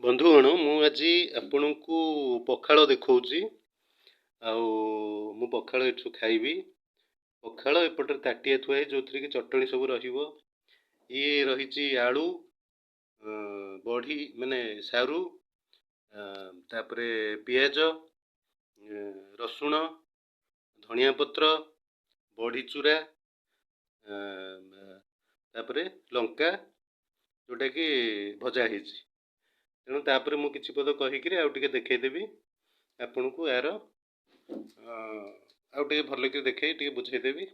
ବନ୍ଧୁଗଣ ମୁଁ ଆଜି ଆପଣଙ୍କୁ ପଖାଳ ଦେଖାଉଛି। ଆଉ ମୁଁ ପଖାଳ ଏଠୁ ଖାଇବି। ପଖାଳ ଏପଟରେ ତାଟିଆ ଥୁଆ ହେଇଛି ଯେଉଁଥିରେ କି ଚଟଣି ସବୁ ରହିବ। ଇଏ ରହିଛି ଆଳୁ, ବଢ଼ି ମାନେ ସାରୁ, ତାପରେ ପିଆଜ, ରସୁଣ, ଧଣିଆ ପତ୍ର, ବଢ଼ି ଚୁରା, ତାପରେ ଲଙ୍କା ଯେଉଁଟାକି ଭଜା ହେଇଛି। ତେଣୁ ତାପରେ ମୁଁ କିଛି ପଦ କହିକିରି ଆଉ ଟିକେ ଦେଖେଇଦେବି ଆପଣଙ୍କୁ ଏହାର ଆଉ ଟିକେ ଭଲକି ଦେଖେଇ ଟିକେ ବୁଝେଇଦେବି।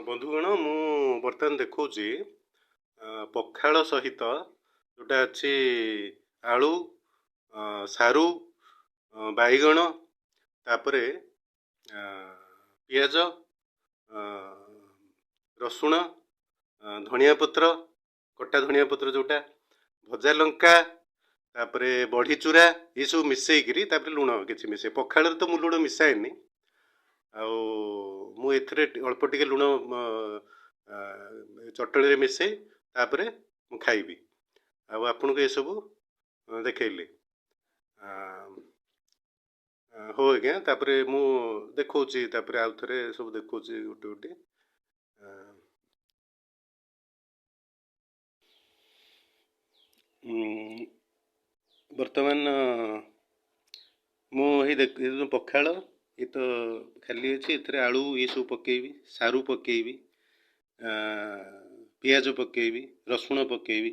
ବନ୍ଧୁଗଣ ମୁଁ ବର୍ତ୍ତମାନ ଦେଖାଉଛି ପଖାଳ ସହିତ ଯେଉଁଟା ଅଛି ଆଳୁ, ସାରୁ, ବାଇଗଣ, ତାପରେ ପିଆଜ, ରସୁଣ, ଧଣିଆ ପତ୍ର, କଟା ଧଣିଆ ପତ୍ର ଯେଉଁଟା, ଭଜା ଲଙ୍କା, ତାପରେ ବଢ଼ି ଚୁରା, ଏସବୁ ମିଶେଇକିରି ତାପରେ ଲୁଣ କିଛି ମିଶାଇ, ପଖାଳରେ ତ ମୁଁ ଲୁଣ ମିଶାଏନି। ଆଉ ମୁଁ ଏଥିରେ ଅଳ୍ପ ଟିକେ ଲୁଣ ଚଟଣିରେ ମିଶାଇ ତାପରେ ମୁଁ ଖାଇବି। ଆଉ ଆପଣଙ୍କୁ ଏସବୁ ଦେଖେଇଲି। ହଉ ଆଜ୍ଞା, ତାପରେ ମୁଁ ଦେଖାଉଛି, ତାପରେ ଆଉ ଥରେ ସବୁ ଦେଖାଉଛି ଗୋଟେ ଗୋଟେ। ବର୍ତ୍ତମାନ ମୁଁ ଏଇ ପଖାଳ ଏ ତ ଖାଲି ଅଛି, ଏଥିରେ ଆଳୁ ଏସବୁ ପକେଇବି, ସାରୁ ପକେଇବି, ପିଆଜ ପକେଇବି, ରସୁଣ ପକେଇବି,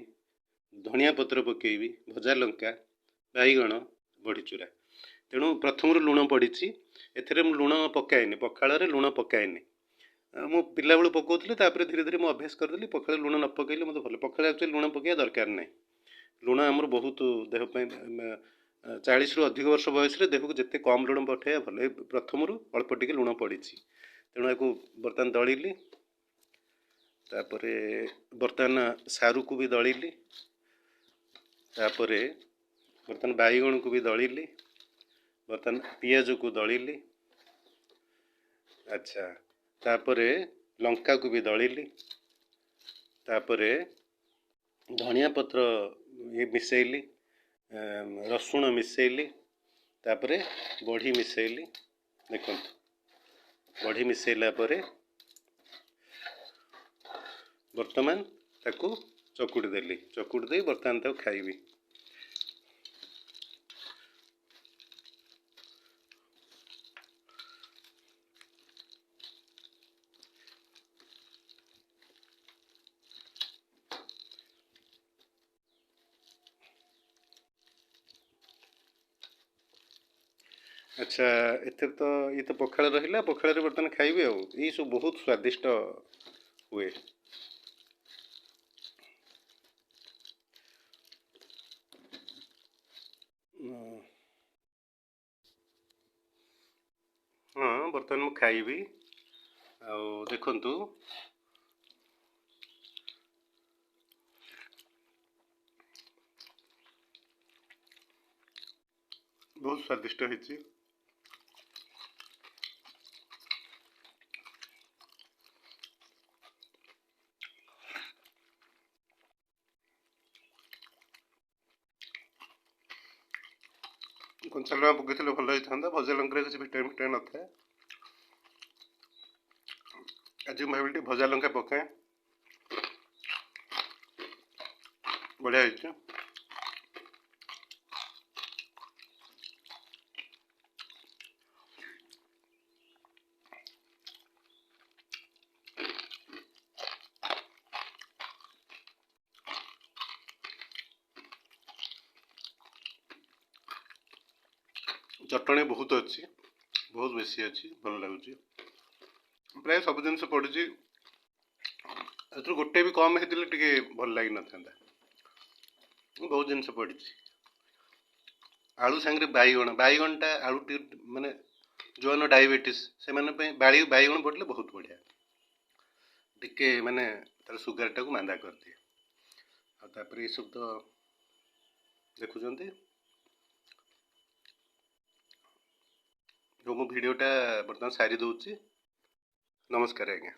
ଧଣିଆ ପତ୍ର ପକେଇବି, ଭଜା ଲଙ୍କା, ବାଇଗଣ, ବଢ଼ିଚୁରା। ତେଣୁ ପ୍ରଥମରୁ ଲୁଣ ପଡ଼ିଛି। ଏଥିରେ ମୁଁ ଲୁଣ ପକାଏନି, ପଖାଳରେ ଲୁଣ ପକାଏନି। ମୁଁ ପିଲାବେଳୁ ପକାଉଥିଲି, ତାପରେ ଧୀରେ ଧୀରେ ମୁଁ ଅଭ୍ୟାସ କରିଦେଲି। ପଖାଳରେ ଲୁଣ ନ ପକାଇଲେ ମୋତେ ଭଲ। ପଖାଳରେ ଆକ୍ଚୁଆଲି ଲୁଣ ପକାଇବା ଦରକାର ନାହିଁ। ଲୁଣ ଆମର ବହୁତ ଦେହ ପାଇଁ 40ରୁ ଅଧିକ ବର୍ଷ ବୟସରେ ଦେହକୁ ଯେତେ କମ୍ ଲୁଣ ପଠାଇବା ଭଲ। ଏ ପ୍ରଥମରୁ ଅଳ୍ପ ଟିକେ ଲୁଣ ପଡ଼ିଛି। ତେଣୁ ୟାକୁ ବର୍ତ୍ତମାନ ଦଳିଲି। ତାପରେ ବର୍ତ୍ତମାନ ସାରୁକୁ ବି ଦଳିଲି। ତାପରେ ବର୍ତ୍ତମାନ ବାଇଗଣକୁ ବି ଦଳିଲି। ବର୍ତ୍ତମାନ ପିଆଜକୁ ଦଳିଲି। ଆଚ୍ଛା, ତାପରେ ଲଙ୍କାକୁ ବି ଦଳିଲି। ତାପରେ ଧଣିଆ ପତ୍ର ମିଶାଇଲି, ରସୁଣ ମିଶାଇଲି, ତାପରେ ବଢ଼ି ମିଶାଇଲି। ଦେଖନ୍ତୁ, ବଢ଼ି ମିଶାଇଲା ପରେ ବର୍ତ୍ତମାନ ତାକୁ ଚକୁଡ଼ି ଦେଲି। ଚକୁଡ଼ି ଦେଇ ବର୍ତ୍ତମାନ ତାକୁ ଖାଇବି। ଆଚ୍ଛା, ଏଥିରେ ତ ଇଏ ତ ପଖାଳ ରହିଲା। ପଖାଳରେ ବର୍ତ୍ତମାନ ଖାଇବି। ଆଉ ଏଇସବୁ ବହୁତ ସ୍ୱାଦିଷ୍ଟ ହୁଏ। ହଁ, ବର୍ତ୍ତମାନ ମୁଁ ଖାଇବି। ଆଉ ଦେଖନ୍ତୁ, ବହୁତ ସ୍ୱାଦିଷ୍ଟ ହେଇଛି। କଞ୍ଚା ଲଙ୍କା ପକେଇଥିଲେ ଭଲ ହେଇଥାନ୍ତା। ଭଜା ଲଙ୍କାରେ କିଛି ଭିଟାମିନ୍ ନଥାଏ। ଆଜି ମୁଁ ଭାବିଲି ଟିକେ ଭଜା ଲଙ୍କା ପକାଏ। ବଢ଼ିଆ ହେଇଛି। ଚଟଣି ବହୁତ ଅଛି, ବହୁତ ବେଶୀ ଅଛି, ଭଲ ଲାଗୁଛି। ପ୍ରାୟ ସବୁ ଜିନିଷ ପଡ଼ିଛି। ଏଥିରୁ ଗୋଟେ ବି କମ୍ ହେଇଥିଲେ ଟିକେ ଭଲ ଲାଗିନଥାନ୍ତା। ବହୁତ ଜିନିଷ ପଡ଼ିଛି। ଆଳୁ ସାଙ୍ଗରେ ବାଇଗଣଟା ଆଳୁ ଟିକେ ମାନେ ଯେଉଁମାନେ ଡାଇବେଟିସ୍ ସେମାନଙ୍କ ପାଇଁ ବାଇଗଣ ପଡ଼ିଲେ ବହୁତ ବଢ଼ିଆ। ଟିକେ ମାନେ ତାର ସୁଗାରଟାକୁ ମାନ୍ଦା କରିଦିଏ। ଆଉ ତାପରେ ଏସବୁ ତ ଦେଖୁଛନ୍ତି। ମୁଁ ଭିଡ଼ିଓଟା ବର୍ତ୍ତମାନ ସାରି ଦେଉଛି। ନମସ୍କାର ଆଜ୍ଞା।